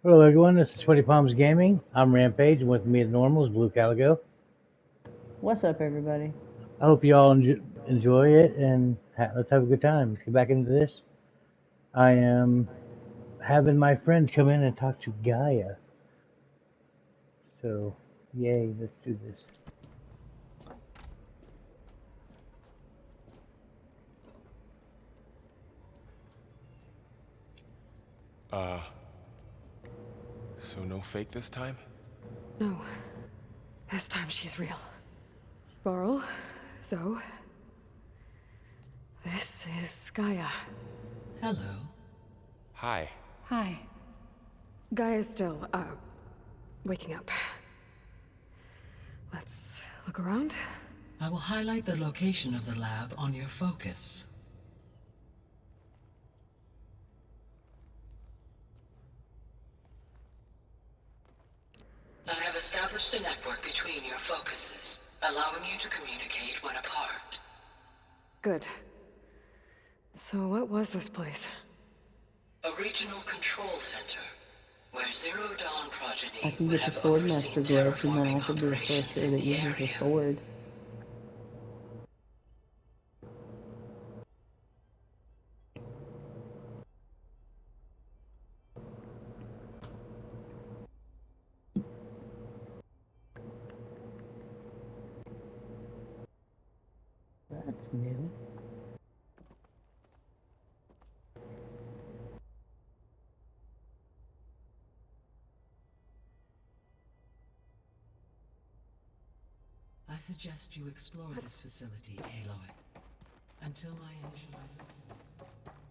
Hello, everyone. This is Sweaty Palms Gaming. I'm Rampage, and with me, as normal, is Blue Calico. What's up, everybody? I hope you all enjoy it, and let's have a good time. Let's get back into this. I am having my friends come in and talk to Gaia. So, yay, let's do this. Uh, so no fake this time? No. This time she's real. Varl, Zoe. This is Gaia. Hello. Hi. Hi. Gaia's still, waking up. Let's look around. I will highlight the location of the lab on your focus. I have established a network between your focuses, allowing you to communicate when apart. Good. So what was this place? A regional control center, where Zero Dawn I progeny can would get the have sword overseen master growth and then terraforming also be a operations sorcerer in that the uses a area. sword. That's new. I suggest you explore this facility, Aloy, until I initialize.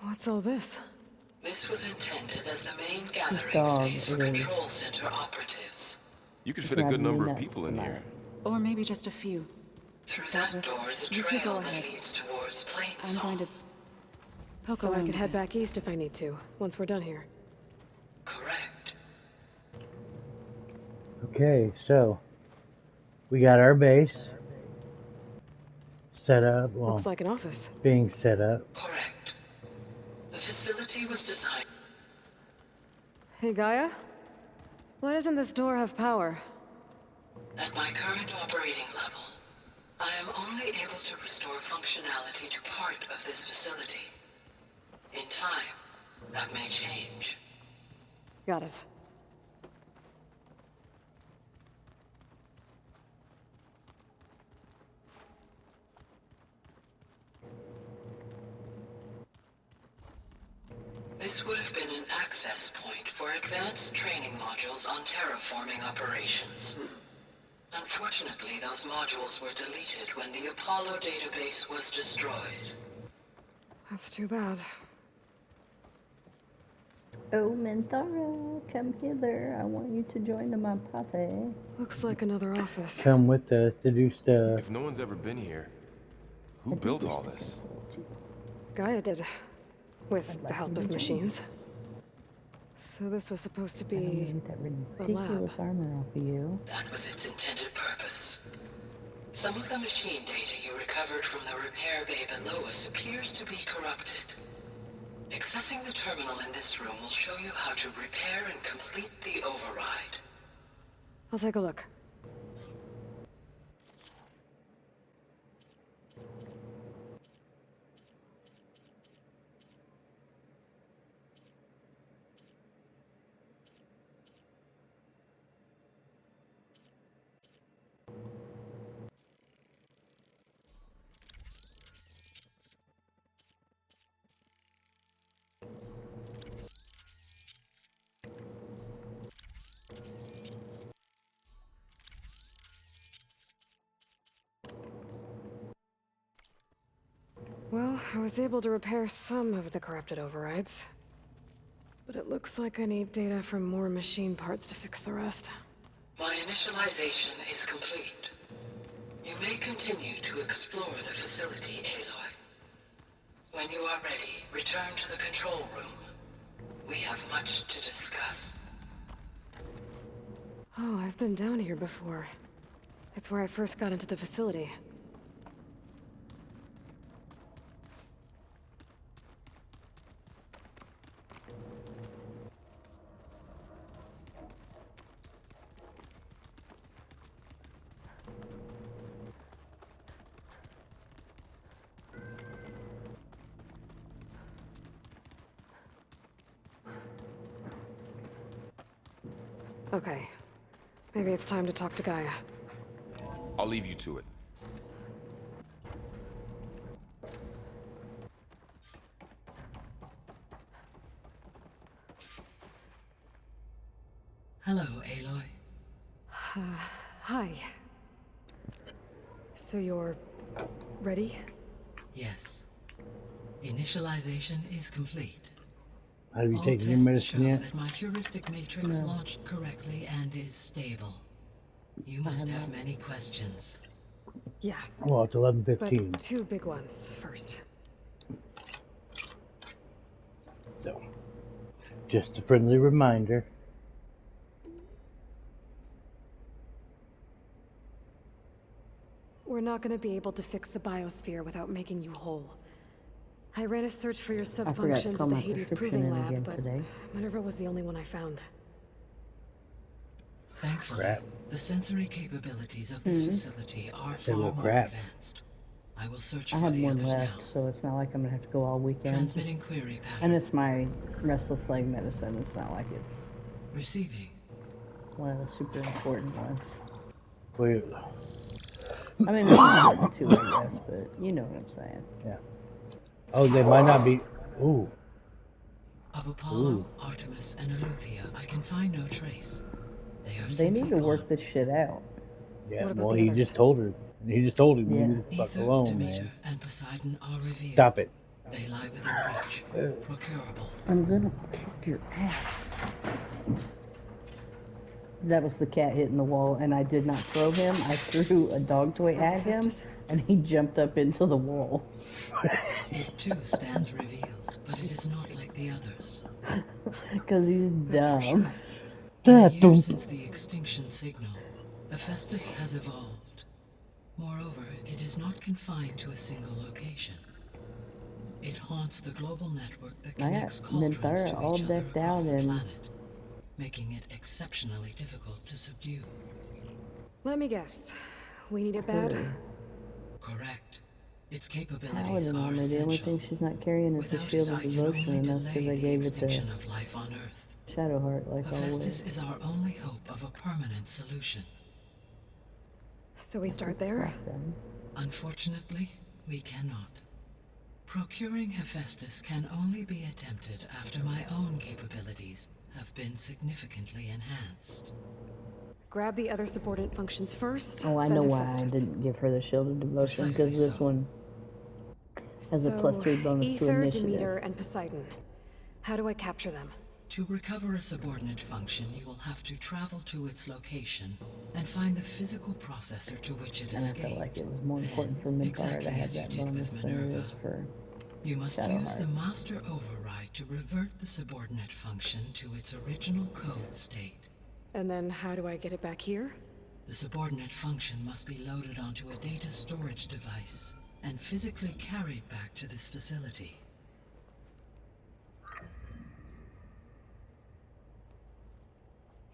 What's all this? This was intended as the main gathering dog space for is- control center operatives. You could He's fit a good grabbing me number of nuts people in here. tonight. Or maybe just a few. Through that door is a You two go trail that ahead. leads towards I'm Plainsong. going to poke So I around could a head bit. back east if I need to, once we're done here. Correct. Okay, so we got our base set up. Well, Looks like an office. being set up. Correct. The facility was designed. Hey, Gaia? Why doesn't this door have power? At my current operating level, I am only able to restore functionality to part of this facility. In time, that may change. Got it. This would have been an access point for advanced training modules on terraforming operations. Unfortunately, those modules were deleted when the Apollo database was destroyed. That's too bad. Oh, Mintara, come hither. I want you to join my party. Looks like another office. Come with us to do stuff. If no one's ever been here, who built all this? Gaia did. With I'd the like help you to of join machines. So this was supposed to I don't be... need that a ridiculous lab. armor off of you. That was its intended purpose. Some of the machine data you recovered from the repair bay below us appears to be corrupted. Accessing the terminal in this room will show you how to repair and complete the override. I'll take a look. Well, I was able to repair some of the corrupted overrides. But it looks like I need data from more machine parts to fix the rest. My initialization is complete. You may continue to explore the facility, Aloy. When you are ready, return to the control room. We have much to discuss. Oh, I've been down here before. It's where I first got into the facility. Okay. Maybe it's time to talk to Gaia. I'll leave you to it. Hello, Aloy. Hi. So you're... ready? Yes. Initialization is complete. Have you All taken your tests medicine show yet? that my heuristic matrix No. launched correctly and is stable. You must have many questions. Yeah, Well, it's but 11:15. two big ones first. So, just a friendly reminder. We're not gonna be able to fix the biosphere without making you whole. I ran a search for your I forgot to subfunctions fill at the my Hades prescription Proving in Lab, again but today. Minerva was the only one I found. Thankfully, Crap. the sensory capabilities of this facility are said, far well, more crap. advanced. I will search I for have the one others left, now. so it's not like I'm gonna have to go all weekend. Transmitting query And pattern. it's my restless leg medicine. It's not like it's Receiving. one of the super important ones. Wait, I mean, it's important too, I guess, but you know what I'm saying. yeah. Oh, they might not be. Ooh, Of Apollo, Artemis, and Eleuthia, I can find no trace. They are They simply need to work gone. this shit out. yeah. What about Well, the he others? just told her. He just told him, Yeah. "Leave the fuck Ether, alone, Demeter, man. and Poseidon are revealed. Stop it." They lie within reach. Procurable. I'm gonna kick your ass. That was the cat hitting the wall, and I did not throw him. I threw a dog toy at him, Hephaestus. and he jumped up into the wall. It too stands revealed, but it is not like the others. Because he's That's for dumb. sure. In a That year don't- since the extinction signal, Hephaestus has evolved. Moreover, it is not confined to a single location. It haunts the global network that I got connects cauldrons Minthara to all each other decked across out the in- planet, making it exceptionally difficult to subdue. Let me guess. We need it bad? Correct. Its capabilities Paladin are armor. The only essential. thing she's not carrying is the Without shield it, of I can devotion, only and that's because delay I the gave it extinction to of life on Earth. Shadowheart, like Hephaestus always. is our only hope of a permanent solution. So we start there? Fuck them. Unfortunately, we cannot. Procuring Hephaestus can only be attempted after my own capabilities have been significantly enhanced. Grab the other subordinate functions first. Oh, I then know why I Hephaestus. didn't give her the shield of devotion, Precisely because this so. one has a So, +3 bonus to Ether, initiative. Demeter, and Poseidon. How do I capture them? To recover a subordinate function, you will have to travel to its location and find the physical processor to which it And I escaped. felt like it was more Then, important for Minthara exactly to have as you that did bonus with than it Minerva, is for... you must Shadowheart. use the master override to revert the subordinate function to its original code state. And then how do I get it back here? The subordinate function must be loaded onto a data storage device and physically carried back to this facility.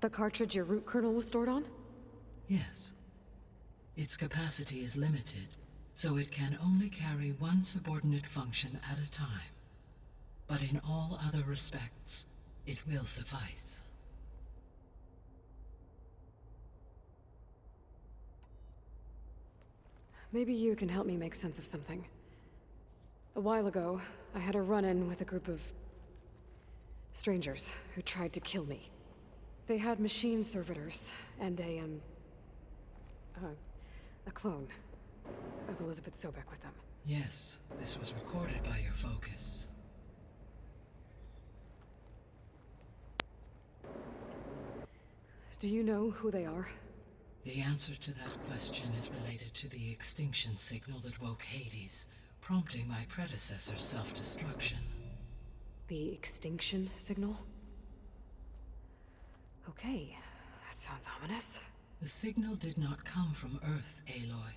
The cartridge your root kernel was stored on? Yes. Its capacity is limited, so it can only carry one subordinate function at a time. But in all other respects, it will suffice. Maybe you can help me make sense of something. A while ago, I had a run-in with a group of strangers who tried to kill me. They had machine servitors and a clone of Elizabeth Sobek with them. Yes, this was recorded by your focus. Do you know who they are? The answer to that question is related to the extinction signal that woke Hades, prompting my predecessor's self-destruction. The extinction signal? Okay, that sounds ominous. The signal did not come from Earth, Aloy.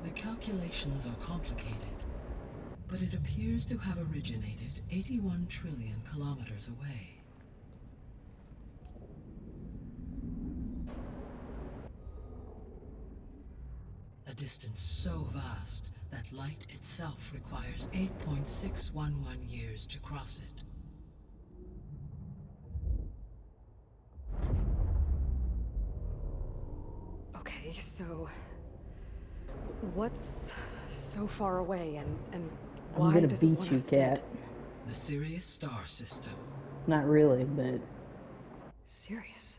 The calculations are complicated, but it appears to have originated 81 trillion kilometers away. A distance so vast that light itself requires 8.611 years to cross it. Okay, so what's so far away and I'm why gonna does it beat want you, us cat. dead? The Sirius star system. Not really, but Serious.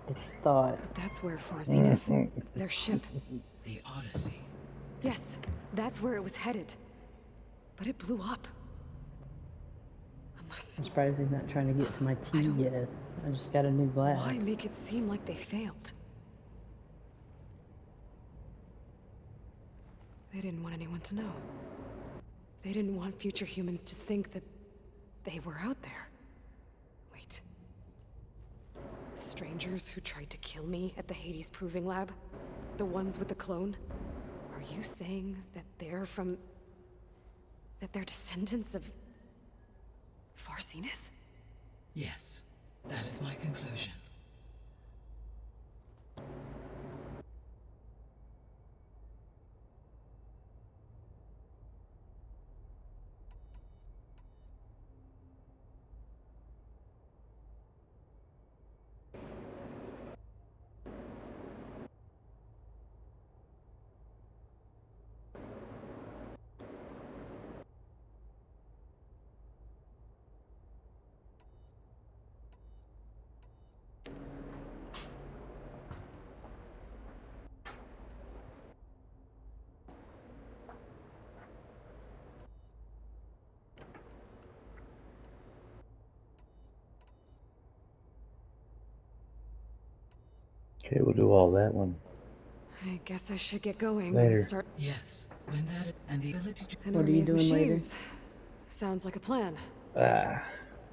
it's thought. But that's where Far Zenith, their ship. The Odyssey. Yes, that's where it was headed. But it blew up. Unless, I'm surprised he's not trying to get to my tea don't- yet. I just got a new glass. why make it seem like they failed? They didn't want anyone to know. They didn't want future humans to think that they were out there. Wait. The strangers who tried to kill me at the Hades Proving Lab? The ones with the clone? Are you saying that they're from... that they're descendants of... Far Zenith? Yes, that is my conclusion. Okay, we'll do all that one I guess I should get going later. and start Yes, when that and the ability to an What are army you of doing later? machines. Sounds like a plan. Ah,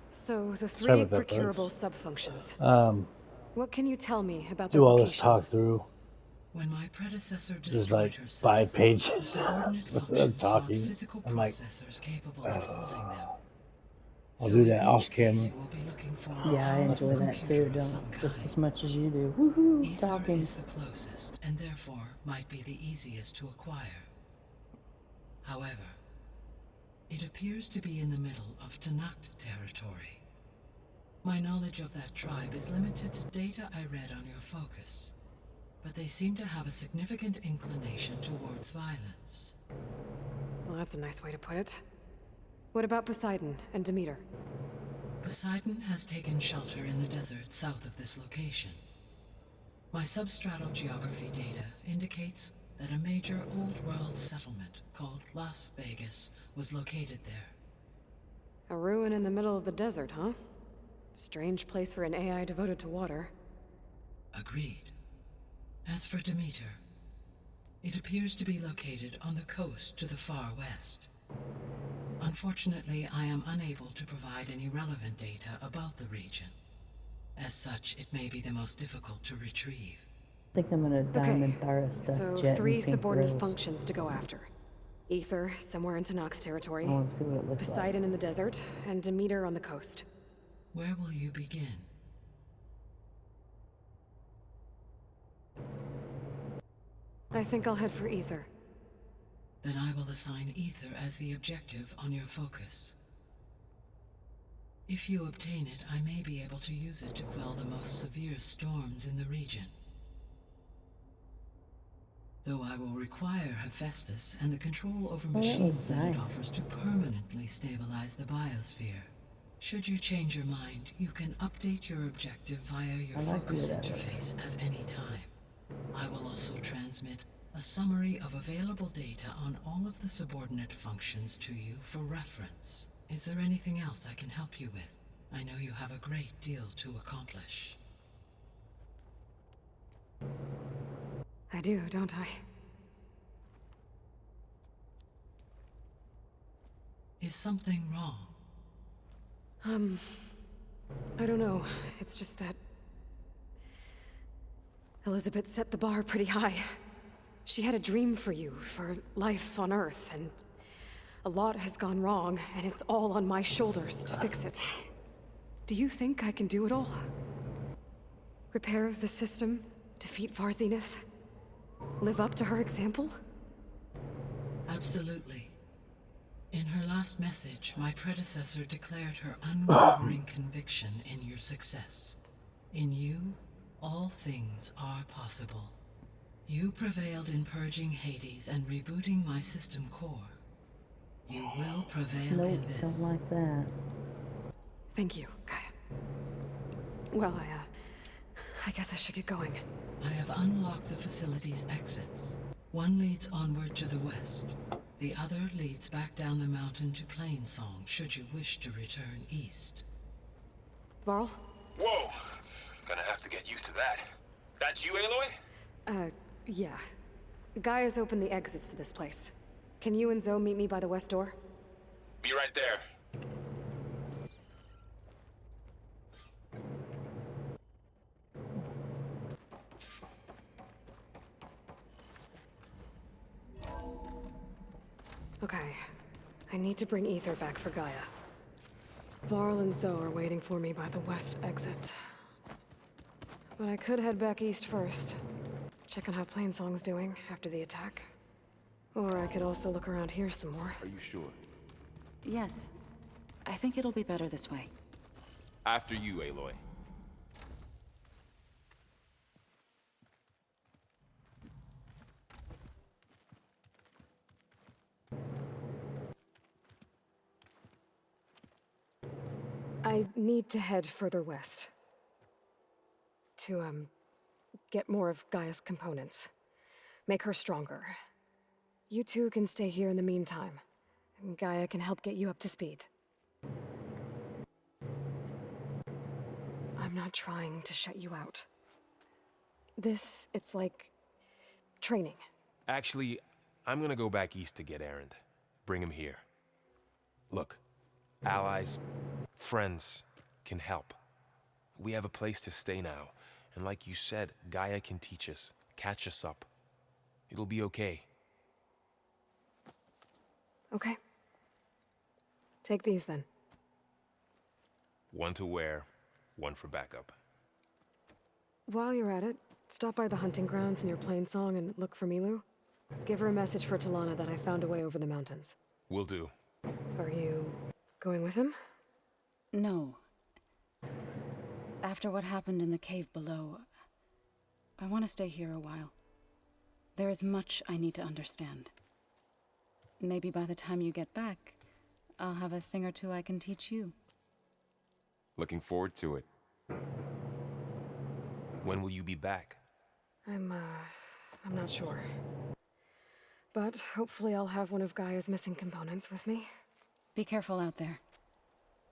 So, the Sorry three about that, folks. procurable subfunctions. What can you tell me about do their all this talk locations? through. when my predecessor This is destroyed like herself, 5 the pages subordinate of functions sought talking. physical I'm like, processors capable of holding them. I'll So do in that each off case, camera. you will be looking for a Yeah, I powerful enjoy that computer too. of some Don't just kind. as much as you do. Woohoo! Ether Talking. is the closest, and therefore might be the easiest to acquire. However, it appears to be in the middle of Tanakh territory. My knowledge of that tribe is limited to data I read on your focus, but they seem to have a significant inclination towards violence. Well, that's a nice way to put it. What about Poseidon and Demeter? Poseidon has taken shelter in the desert south of this location. My substratal geography data indicates that a major old-world settlement called Las Vegas was located there. A ruin in the middle of the desert, huh? Strange place for an AI devoted to water. Agreed. As for Demeter, it appears to be located on the coast to the far west. Unfortunately, I am unable to provide any relevant data about the region. As such, it may be the most difficult to retrieve. I think I'm gonna Okay, diamond Thara stuff. so Jet three and pink subordinate rose. functions to go after. Ether, somewhere in Tanakh I territory. want to see what it looks Poseidon in the desert, and Demeter on the coast. Where will you begin? I think I'll head for Ether. Then I will assign Ether as the objective on your focus. If you obtain it, I may be able to use it to quell the most severe storms in the region. Though I will require Hephaestus and the control over that machines looks that it nice. offers to permanently stabilize the biosphere. Should you change your mind, you can update your objective via your I like focus the way that interface at any time. I will also transmit a summary of available data on all of the subordinate functions to you for reference. Is there anything else I can help you with? I know you have a great deal to accomplish. I do, don't I? Is something wrong? I don't know. It's just that Elizabeth set the bar pretty high. She had a dream for you, for life on Earth, and a lot has gone wrong, and it's all on my shoulders to fix it. Do you think I can do it all? Repair the system, defeat Varzinith, live up to her example? Absolutely. In her last message, my predecessor declared her unwavering conviction in your success. In you, all things are possible. You prevailed in purging Hades and rebooting my system core. You will prevail Nope, in don't this. like that. Thank you, Gaia. Well, I guess I should get going. I have unlocked the facility's exits. One leads onward to the west. The other leads back down the mountain to Plainsong, should you wish to return east. Varl? Whoa! Gonna have to get used to that. That's you, Aloy? Yeah. Gaia's opened the exits to this place. Can you and Zoe meet me by the west door? Be right there. Okay. I need to bring Ether back for Gaia. Varl and Zoe are waiting for me by the west exit. But I could head back east first. Check on how Plainsong's doing after the attack. Or I could also look around here some more. Are you sure? Yes. I think it'll be better this way. After you, Aloy. I need to head further west. To, get more of Gaia's components. Make her stronger. You two can stay here in the meantime. And Gaia can help get you up to speed. I'm not trying to shut you out. It's like training. Actually, I'm gonna go back east to get Erend. Bring him here. Look, allies, friends can help. We have a place to stay now, and like you said, Gaia can teach us, catch us up. It'll be okay. Okay. Take these then. One to wear, one for backup. While you're at it, stop by the hunting grounds near Plainsong and look for Milu. Give her a message for Talana that I found a way over the mountains. Will do. Are you going with him? No. After what happened in the cave below, I want to stay here a while. There is much I need to understand. Maybe by the time you get back, I'll have a thing or two I can teach you. Looking forward to it. When will you be back? I'm not sure. But hopefully I'll have one of Gaia's missing components with me. Be careful out there.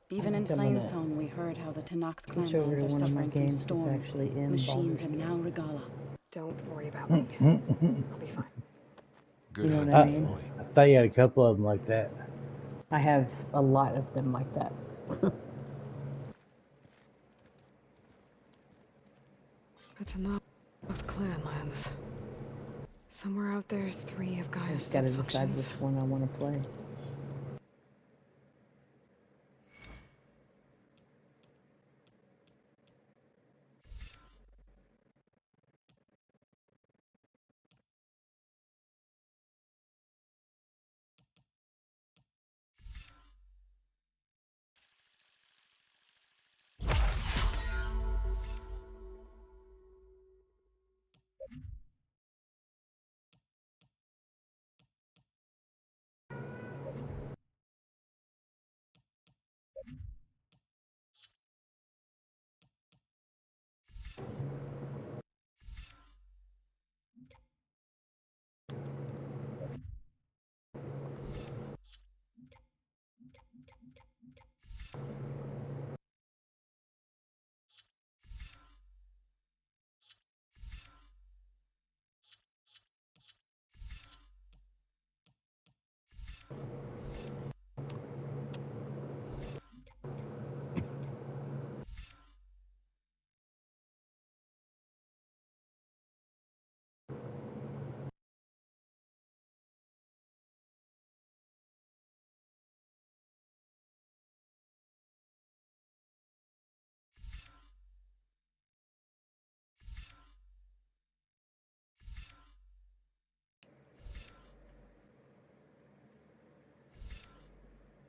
Even in I'm gonna Plainsong, we heard how the Tenakth switch over clanlands to are one of my suffering from games that's storms, actually in machines, Baldur's and Gate. now Regala. Don't worry about me. I'll be fine. Good You know hunting, what I mean? Aloy. I thought you had a couple of them like that. I have a lot of them like that. The Tenakth clan lands. Somewhere out there's 3 of Gaia's Just gotta decide sub-functions. which one I want to play.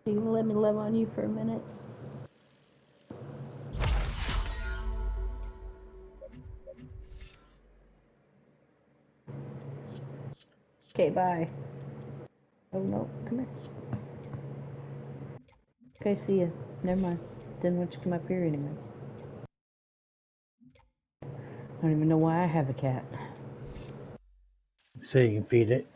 You gonna let me love on you for a minute? Okay, bye. Oh no, come here. Okay, see ya. Never mind. Didn't want you to come up here anyway. I don't even know why I have a cat. So you can feed it.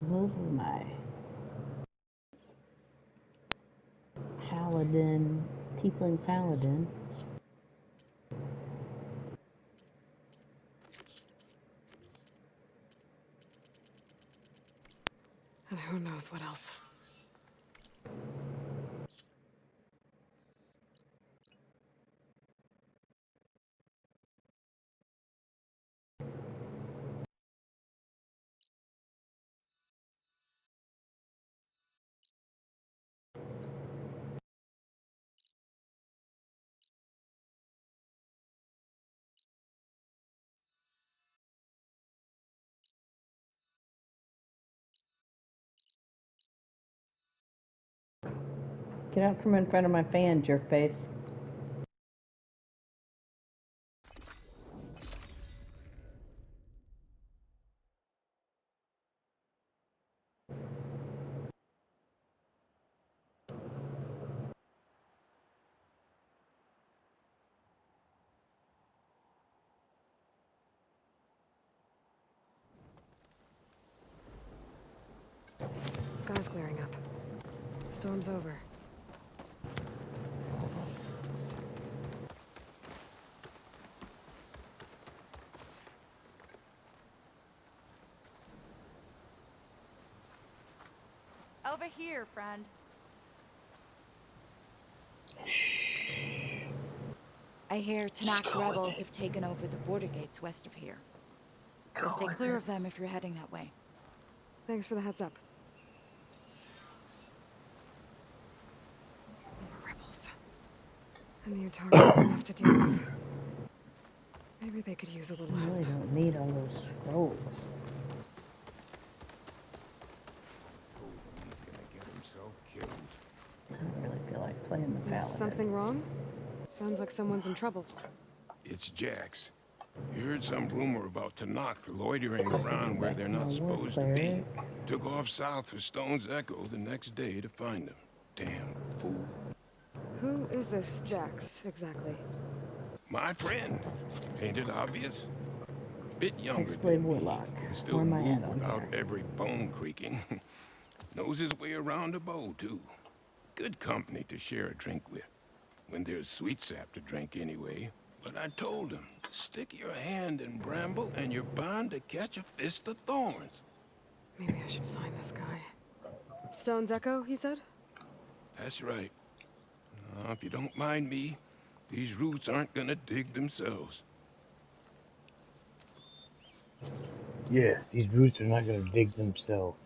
This is my paladin, tiefling paladin. And who knows what else. Get out from in front of my fan, jerkface. Sky's clearing up. Storm's over. Over here, friend. I hear Tanak's rebels have taken over the border gates west of here. We'll stay clear of them if you're heading that way. Thanks for the heads up. More rebels. And the Utari have enough to deal with. Maybe they could use a little I help. really don't need all those scrolls. I don't really feel like playing the Is paladin. something wrong? Sounds like someone's in trouble. It's Jax. You heard some rumor about Tanak loitering around where they're not supposed to be. Took off south for Stone's Echo the next day to find him. Damn fool. Who is this Jax, exactly? My friend. Ain't it obvious? Bit younger Hexblade than me. Warlock. Can still Where am I move at on without here? every bone creaking. Knows his way around a bow, too. Good company to share a drink with. When there's sweet sap to drink anyway. But I told him, stick your hand in bramble and you're bound to catch a fist of thorns. Maybe I should find this guy. Stone's Echo, he said? That's right. Now, if you don't mind me, these roots aren't gonna dig themselves. Yes, these roots are not going to dig themselves.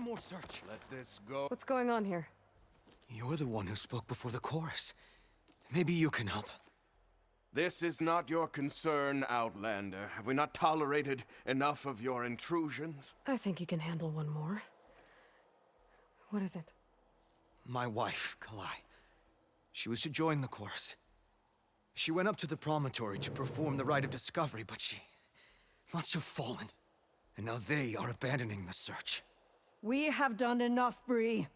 more search. Let this go. What's going on here? You're the one who spoke before the chorus. Maybe you can help. This is not your concern, Outlander. Have we not tolerated enough of your intrusions? I think you can handle one more. What is it? My wife, Kalai. She was to join the chorus. She went up to the promontory to perform the rite of discovery, but she must have fallen. And now they are abandoning the search. We have done enough, Bree.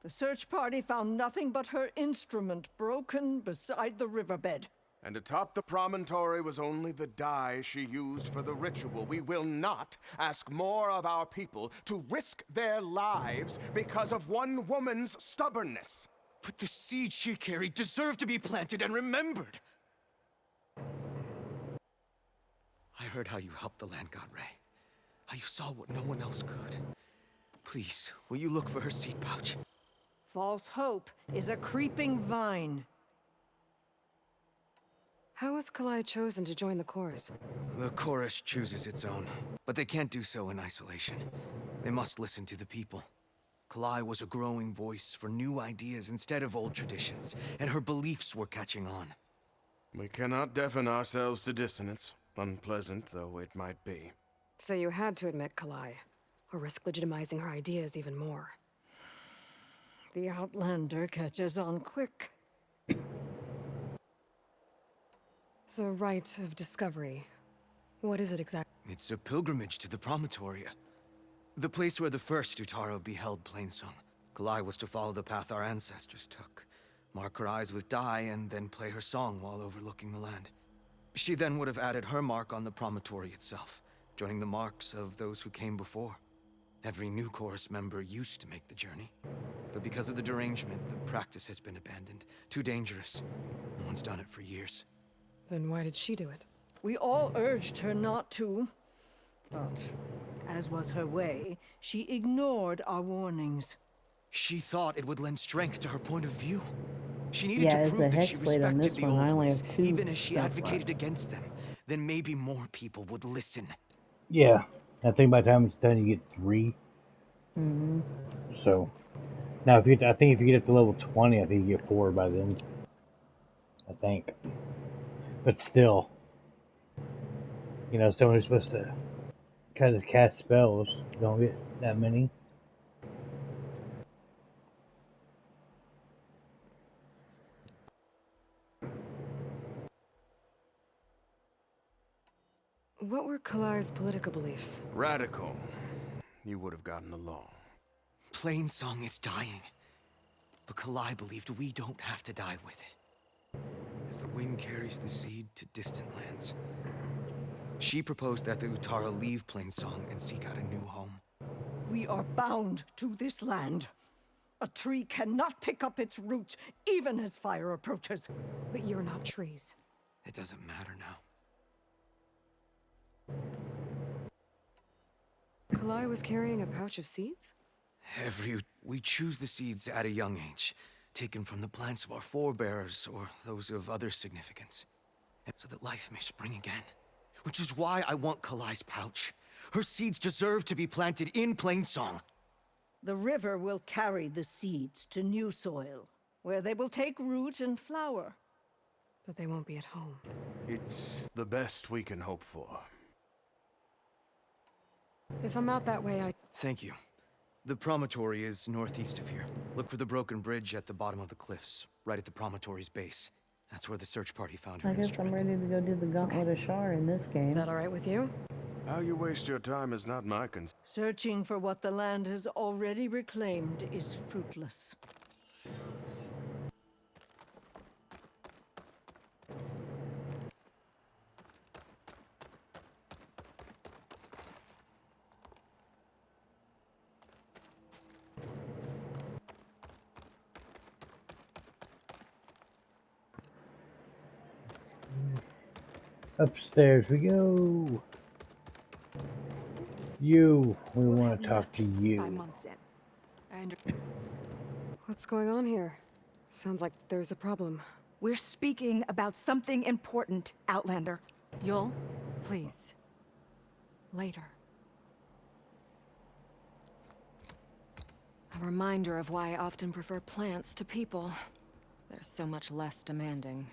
The search party found nothing but her instrument broken beside the riverbed. And atop the promontory was only the dye she used for the ritual. We will not ask more of our people to risk their lives because of one woman's stubbornness. But the seed she carried deserved to be planted and remembered. I heard how you helped the land god Ray. How you saw what no one else could. Please, will you look for her seed pouch? False hope is a creeping vine. How was Kalai chosen to join the chorus? The chorus chooses its own, but they can't do so in isolation. They must listen to the people. Kalai was a growing voice for new ideas instead of old traditions, and her beliefs were catching on. We cannot deafen ourselves to dissonance, unpleasant though it might be. So you had to admit Kalai, or risk legitimizing her ideas even more. The Outlander catches on quick. The rite of discovery. What is it exactly? It's a pilgrimage to the promontory. The place where the first Utaro beheld Plainsong. Kalai was to follow the path our ancestors took. Mark her eyes with dye and then play her song while overlooking the land. She then would have added her mark on the promontory itself, joining the marks of those who came before. Every new chorus member used to make the journey. But because of the derangement, the practice has been abandoned. Too dangerous. No one's done it for years. Then why did she do it? We all urged her not to. But, as was her way, she ignored our warnings. She thought it would lend strength to her point of view. She needed Yeah, to as prove the that she hexblade on respected this the one, I old only ways, have 2 even as she stuff advocated left. against them. Then maybe more people would listen. Yeah, I think by the time it's done, you get 3. Mm-hmm. So now, if you, I think if you get up to level 20, I think you get 4 by then. I think, but still, you know, someone who's supposed to kind of cast spells don't get that many. What were Kalai's political beliefs? Radical. You would have gotten along. Plainsong is dying. But Kalai believed we don't have to die with it. As the wind carries the seed to distant lands. She proposed that the Utara leave Plainsong and seek out a new home. We are bound to this land. A tree cannot pick up its roots, even as fire approaches. But you're not trees. It doesn't matter now. Kalai was carrying a pouch of seeds? We choose the seeds at a young age, taken from the plants of our forebears or those of other significance, so that life may spring again. Which is why I want Kalai's pouch. Her seeds deserve to be planted in Plainsong. The river will carry the seeds to new soil, where they will take root and flower. But they won't be at home. It's the best we can hope for. If I'm out that way, Thank you. The promontory is northeast of here. Look for the broken bridge at the bottom of the cliffs, right at the promontory's base. That's where the search party found her I guess instrument. I'm ready to go do the Gauntlet of Shar in this game. that all right with you? How you waste your time is not my concern. Searching for what the land has already reclaimed is fruitless. Upstairs we go. We want to talk to you. 5 months in. What's going on here? Sounds like there's a problem. We're speaking about something important, Outlander. Yul, please. Later. A reminder of why I often prefer plants to people. They're so much less demanding.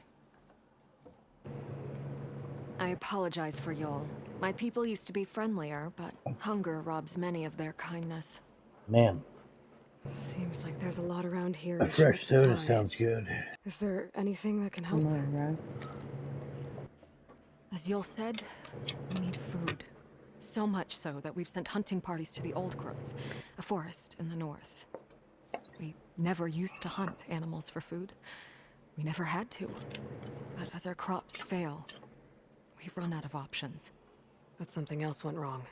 I apologize for Yol. My people used to be friendlier, but hunger robs many of their kindness. Man, Seems like there's a lot around here a in short fresh soda supply. sounds good. Is there anything that can help? As Yul said, we need food. So much so that we've sent hunting parties to the Old Growth, a forest in the north. We never used to hunt animals for food. We never had to. But as our crops fail, we've run out of options. But something else went wrong.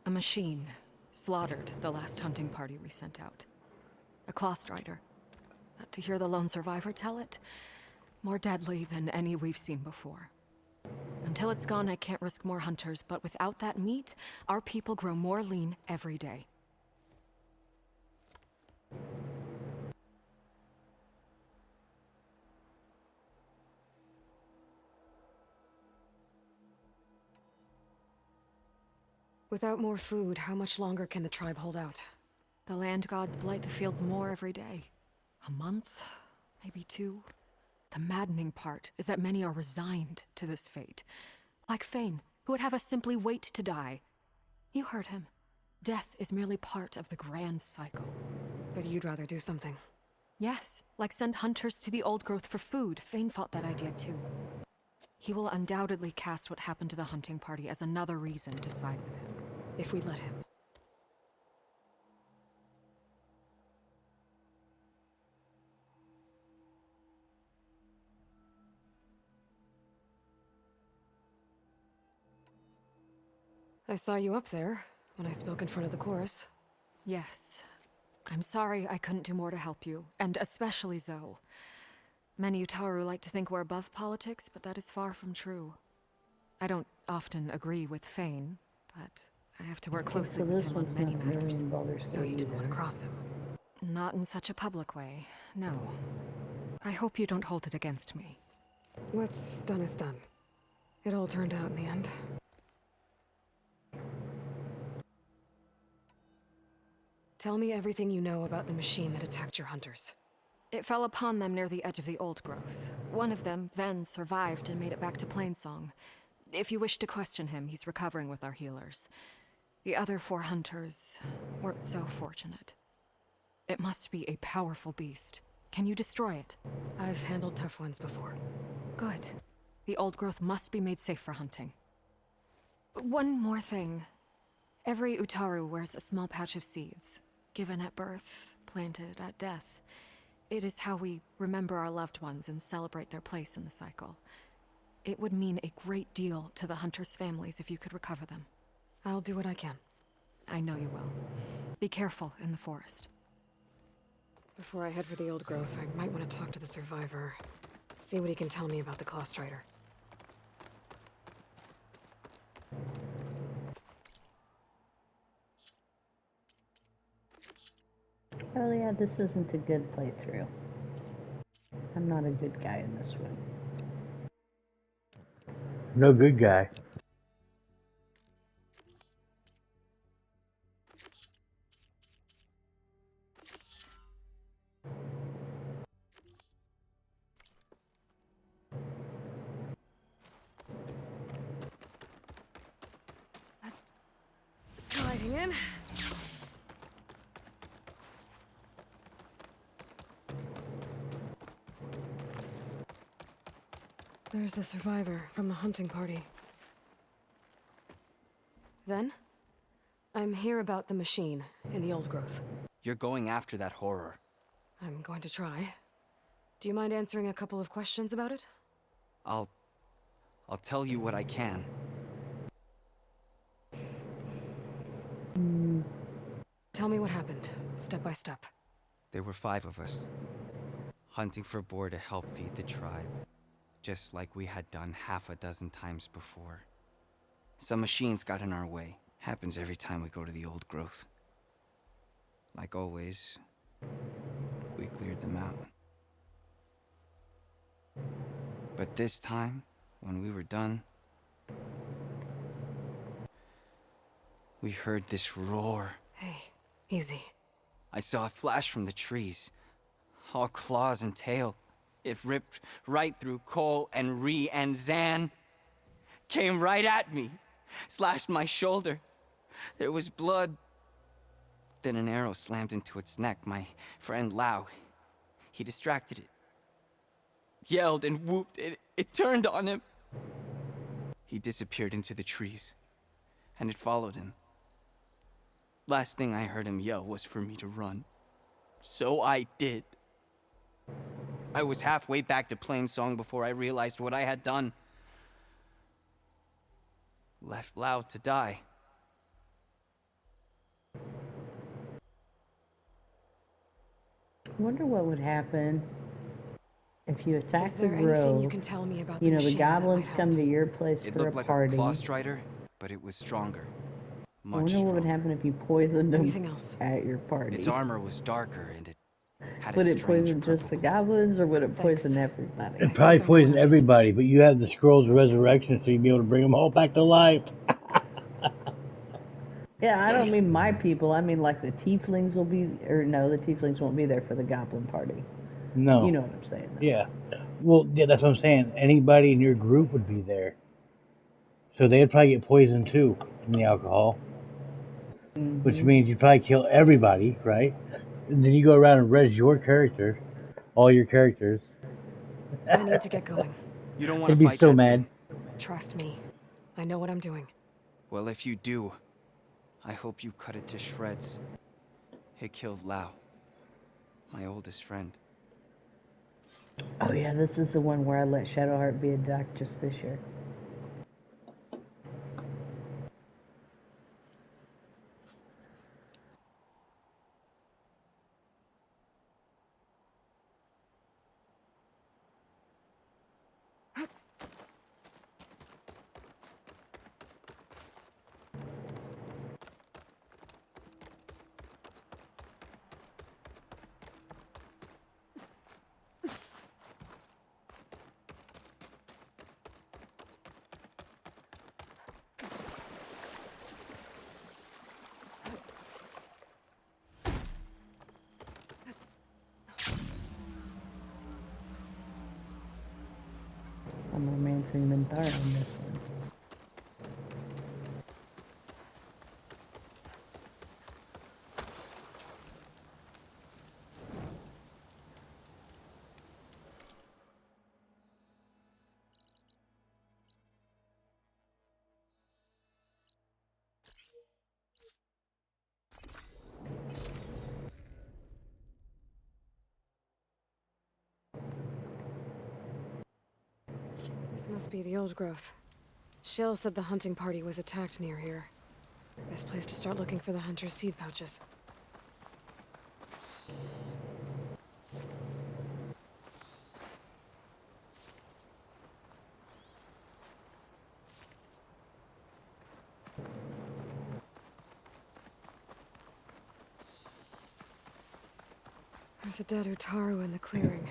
A machine slaughtered the last hunting party we sent out. A Clawstrider. To hear the lone survivor tell it, more deadly than any we've seen before. Until it's gone, I can't risk more hunters, but without that meat, our people grow more lean every day. Without more food, how much longer can the tribe hold out? The land gods blight the fields more every day. A month, maybe 2. The maddening part is that many are resigned to this fate. Like Fane, who would have us simply wait to die. You heard him. Death is merely part of the grand cycle. But you'd rather do something. Yes, like send hunters to the Old Growth for food. Fane fought that idea too. He will undoubtedly cast what happened to the hunting party as another reason to side with him. If we let him. I saw you up there when I spoke in front of the chorus. Yes. I'm sorry I couldn't do more to help you, and especially Zoe. Many Utaru like to think we're above politics, but that is far from true. I don't often agree with Fane, but I have to work closely with him on many matters. So you didn't want to cross him? Not in such a public way, no. I hope you don't hold it against me. What's done is done. It all turned out in the end. Tell me everything you know about the machine that attacked your hunters. It fell upon them near the edge of the Old Growth. One of them, Ven, survived and made it back to Plainsong. If you wish to question him, he's recovering with our healers. The other 4 hunters weren't so fortunate. It must be a powerful beast. Can you destroy it? I've handled tough ones before. Good. The Old Growth must be made safe for hunting. One more thing. Every Utaru wears a small pouch of seeds, given at birth, planted at death. It is how we remember our loved ones and celebrate their place in the cycle. It would mean a great deal to the hunters' families if you could recover them. I'll do what I can. I know you will. Be careful in the forest. Before I head for the Old Growth, I might want to talk to the survivor. See what he can tell me about the Clawstrider. Oh yeah, this isn't a good playthrough. I'm not a good guy in this one. No good guy. Gliding in. There's the survivor from the hunting party. Ven? I'm here about the machine in the Old Growth. You're going after that horror. I'm going to try. Do you mind answering a couple of questions about it? I'll tell you what I can. Tell me what happened, step by step. There were 5 of us, hunting for boar to help feed the tribe, just like we had done half a dozen times before. Some machines got in our way. Happens every time we go to the Old Growth. Like always, we cleared them out. But this time, when we were done, we heard this roar. Hey, easy. I saw it flash from the trees, all claws and tail. It ripped right through Cole and Ree, and Zan came right at me, slashed my shoulder. There was blood. Then an arrow slammed into its neck. My friend Lau, he distracted it. Yelled and whooped. It turned on him. He disappeared into the trees, and it followed him. Last thing I heard him yell was for me to run. So I did. I was halfway back to Plainsong before I realized what I had done. Left Lau to die. I wonder what would happen if you attack Is the there anything you grove. can tell me about You the know, the machine that goblins might come help? to your place It for a looked like party. a claw strider, but it was stronger. I Much wonder what would stronger. happen if you poisoned them Anything else? at your party. Its armor was darker, and it had Would a it strange poison purple just the glow. goblins, or would it Thanks. poison everybody? It probably I know what poisoned I'm dealing with. everybody, but you have the scrolls of resurrection, so you'd be able to bring them all back to life. Yeah, I don't mean my people. I mean like the tieflings will be, or no, the tieflings won't be there for the goblin party. No. You know what I'm saying, though. Yeah. Well, yeah, that's what I'm saying. Anybody in your group would be there. So they'd probably get poisoned too from the alcohol. Which means you probably kill everybody, right? And then you go around and res your character, all your characters. I need to get going. You don't want I'd to be fight so that mad. thing? Trust me. I know what I'm doing. Well, if you do, I hope you cut it to shreds. It killed Lau, my oldest friend. Oh yeah, this is the one where I let Shadowheart be a duck just this year. I'm romancing Minthara on this one. This must be the old growth. Shill said the hunting party was attacked near here. Best place to start looking for the hunter's seed pouches. There's a dead Utaru in the clearing.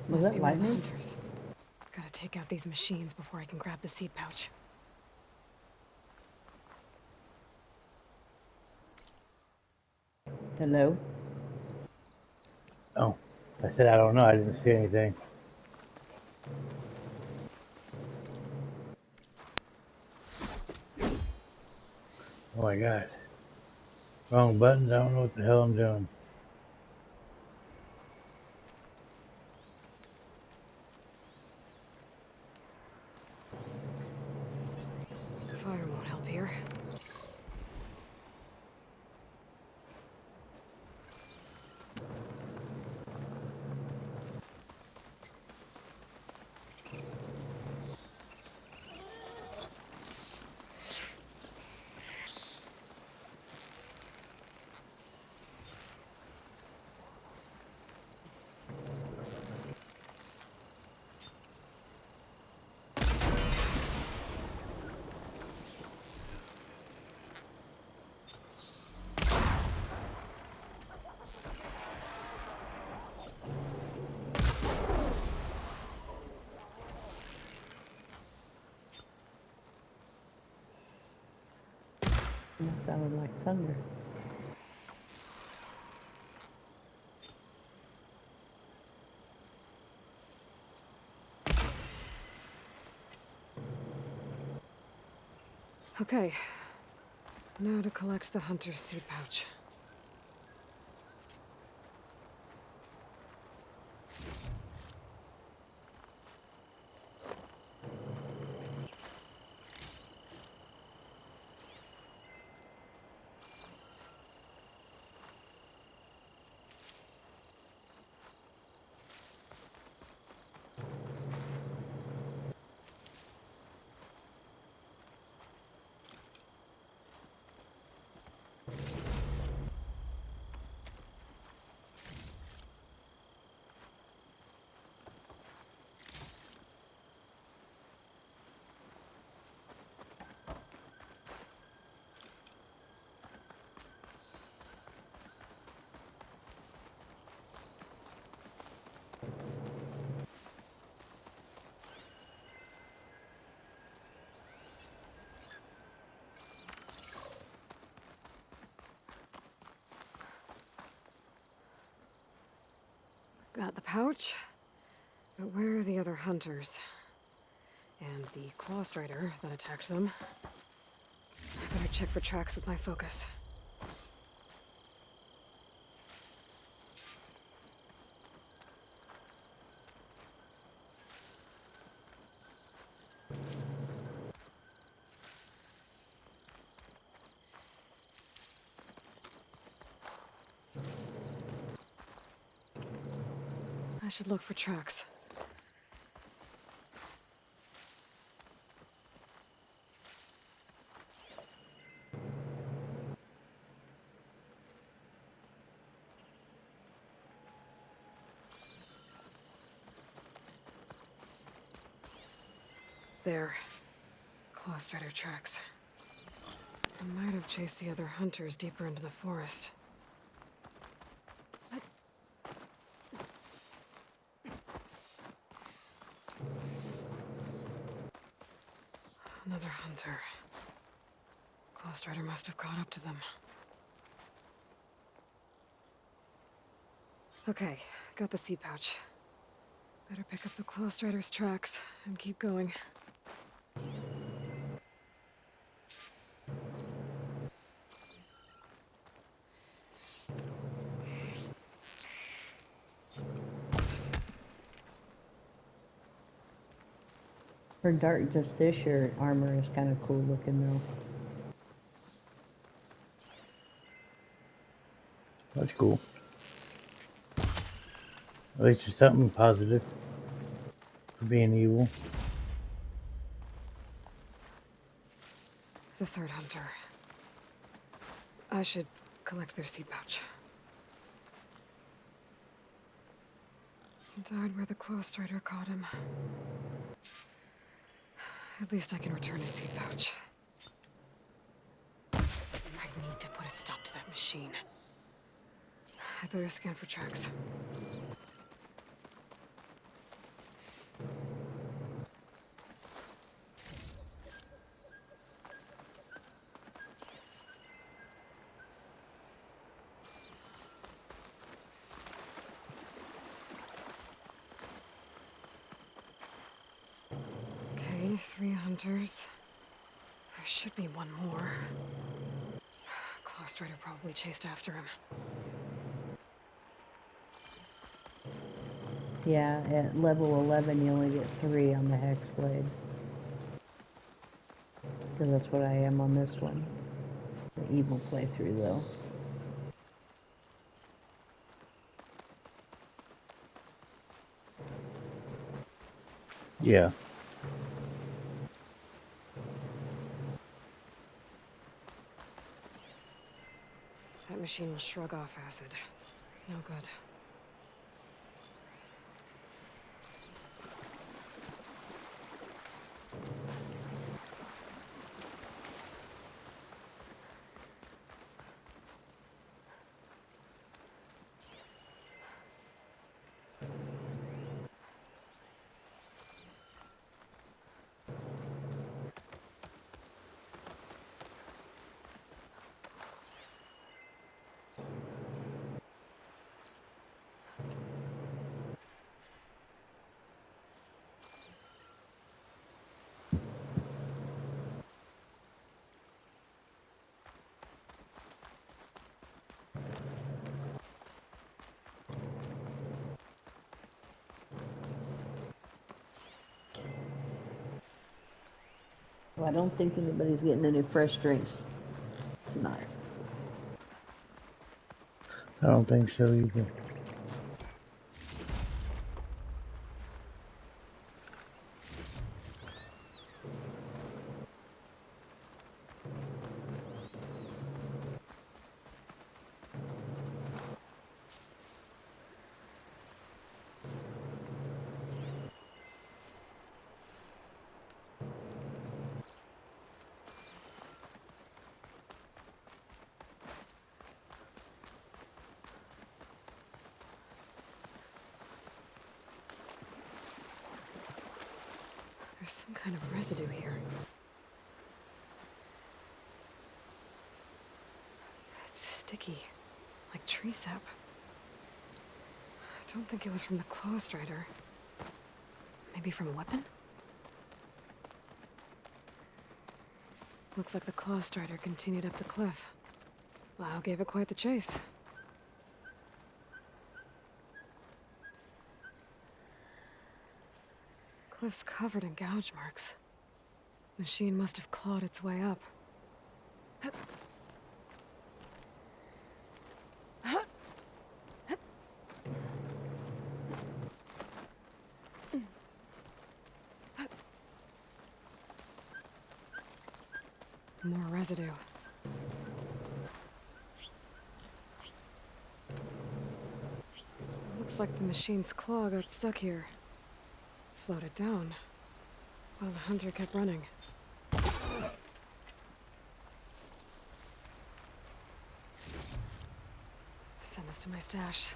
Was Must that be one of the lightning? hunters. Gotta take out these machines before I can grab the seed pouch. Hello? Oh, I said I don't know. I didn't see anything. Oh my god. Wrong buttons. I don't know what the hell I'm doing. The fire won't help here. That sounded like thunder. Okay. Now to collect the hunter's seed pouch. Got the pouch, but where are the other hunters? And the Claw Strider that attacked them? I better check for tracks with my focus. I should look for tracks. There. Claw Strider tracks. I might have chased the other hunters deeper into the forest. Another hunter. Claw Strider must have caught up to them. Okay, got the seed pouch. Better pick up the Claw Strider's tracks and keep going. Her dark justiciar armor is kind of cool looking though. That's cool. At least there's something positive for being evil. The third hunter. I should collect their seed pouch. He died where the Claw Strider caught him. At least I can return his seed pouch. I need to put a stop to that machine. I better scan for tracks. Okay, 3 hunters. There should be one more. Claw Strider probably chased after him. Yeah, at level 11 you only get 3 on the Hexblade. Because that's what I am on this one. The evil playthrough though. Yeah. That machine will shrug off acid. No good. I don't think anybody's getting any fresh drinks tonight. I don't think so either. There's some kind of residue here. It's sticky, like tree sap. I don't think it was from the Claw Strider. Maybe from a weapon? Looks like the Claw Strider continued up the cliff. Lau gave it quite the chase. Cliff's covered in gouge marks. Machine must have clawed its way up. More residue. Looks like the machine's claw got stuck here. Slowed it down, while the hunter kept running. Send this to my stash.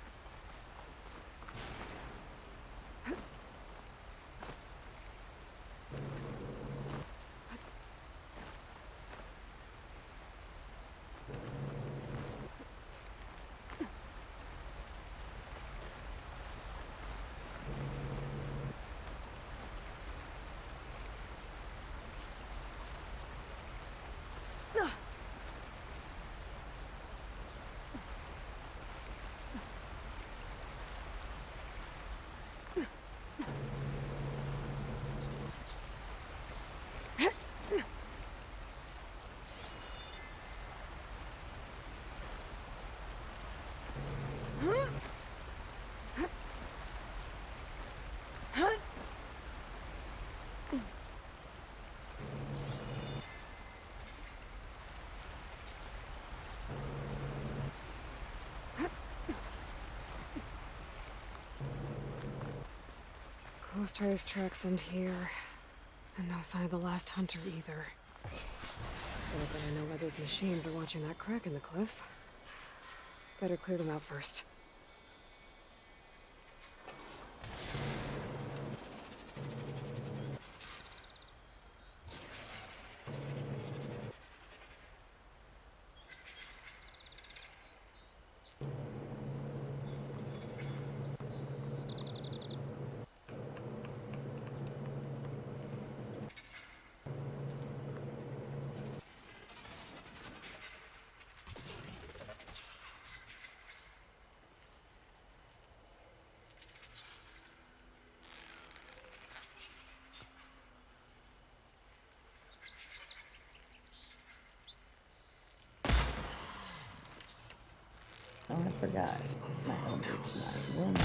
Clawstrider's tracks end here, and no sign of the last hunter either. Not that I know why those machines are watching that crack in the cliff. Better clear them out first. Oh, I forgot. My Eldritch Knight. One.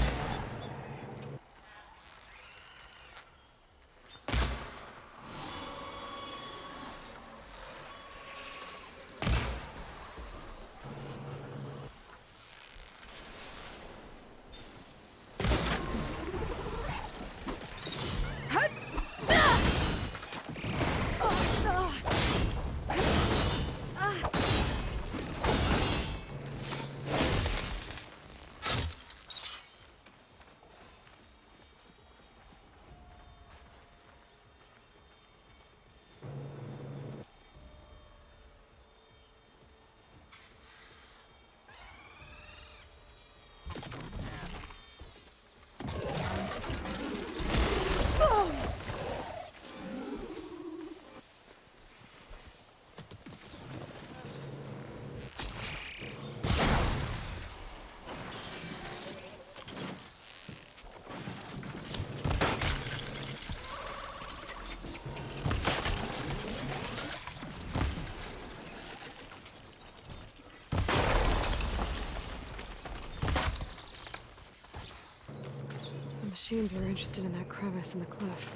machines were interested in that crevice in the cliff.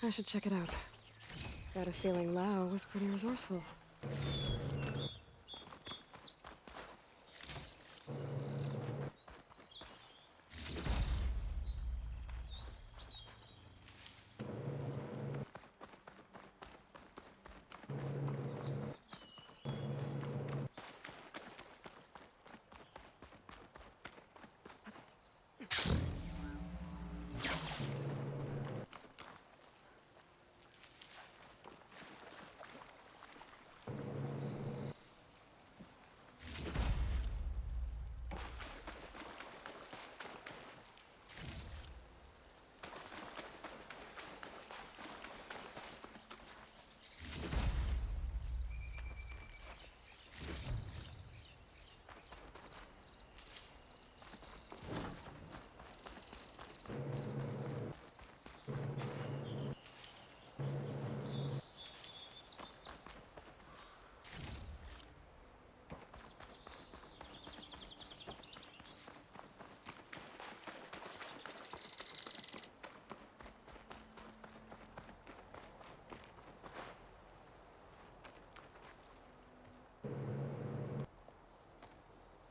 I should check it out. Got a feeling Lao was pretty resourceful.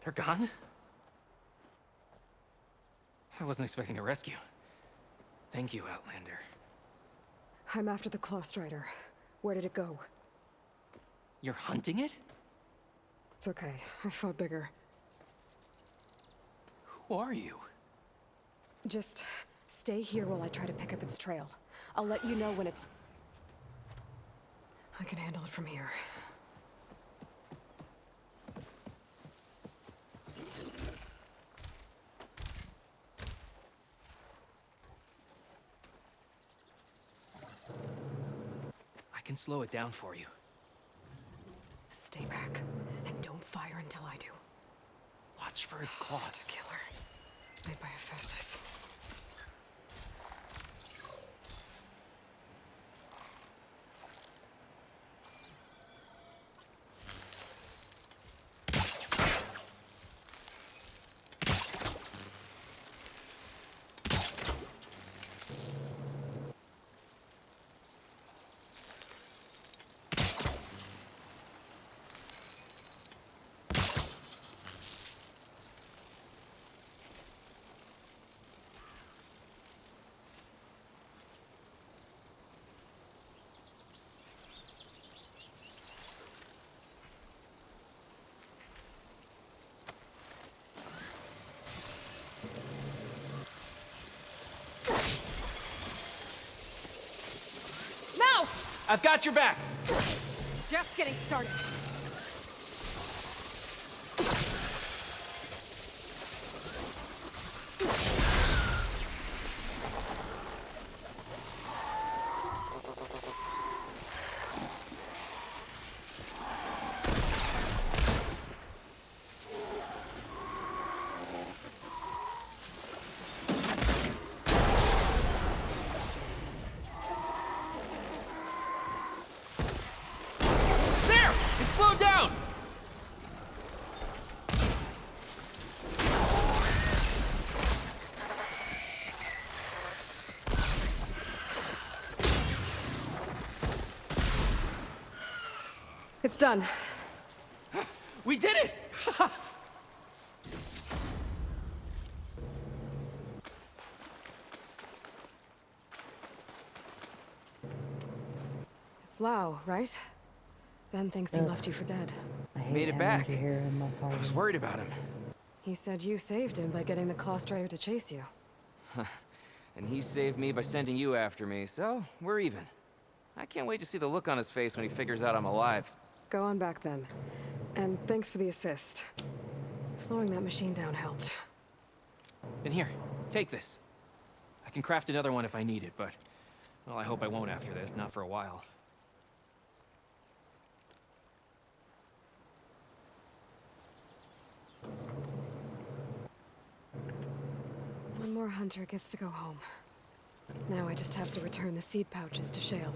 They're gone? I wasn't expecting a rescue. Thank you, Outlander. I'm after the Claw Strider. Where did it go? You're hunting it? It's okay. I fought bigger. Who are you? Just stay here while I try to pick up its trail. I'll let you know when it's... I can handle it from here. I can slow it down for you. Stay back, and don't fire until I do. Watch for its claws. It's a killer. Made by Hephaestus. I've got your back! Just getting started. Slow down! It's done. We did it! It's Lao, right? Ben thinks he left you for dead. Made it back. I was worried about him. He said you saved him by getting the Claw Strider to chase you. And he saved me by sending you after me, so we're even. I can't wait to see the look on his face when he figures out I'm alive. Go on back then. And thanks for the assist. Slowing that machine down helped. And here, take this. I can craft another one if I need it, but... well, I hope I won't after this, not for a while. One more hunter gets to go home. Now I just have to return the seed pouches to Shale.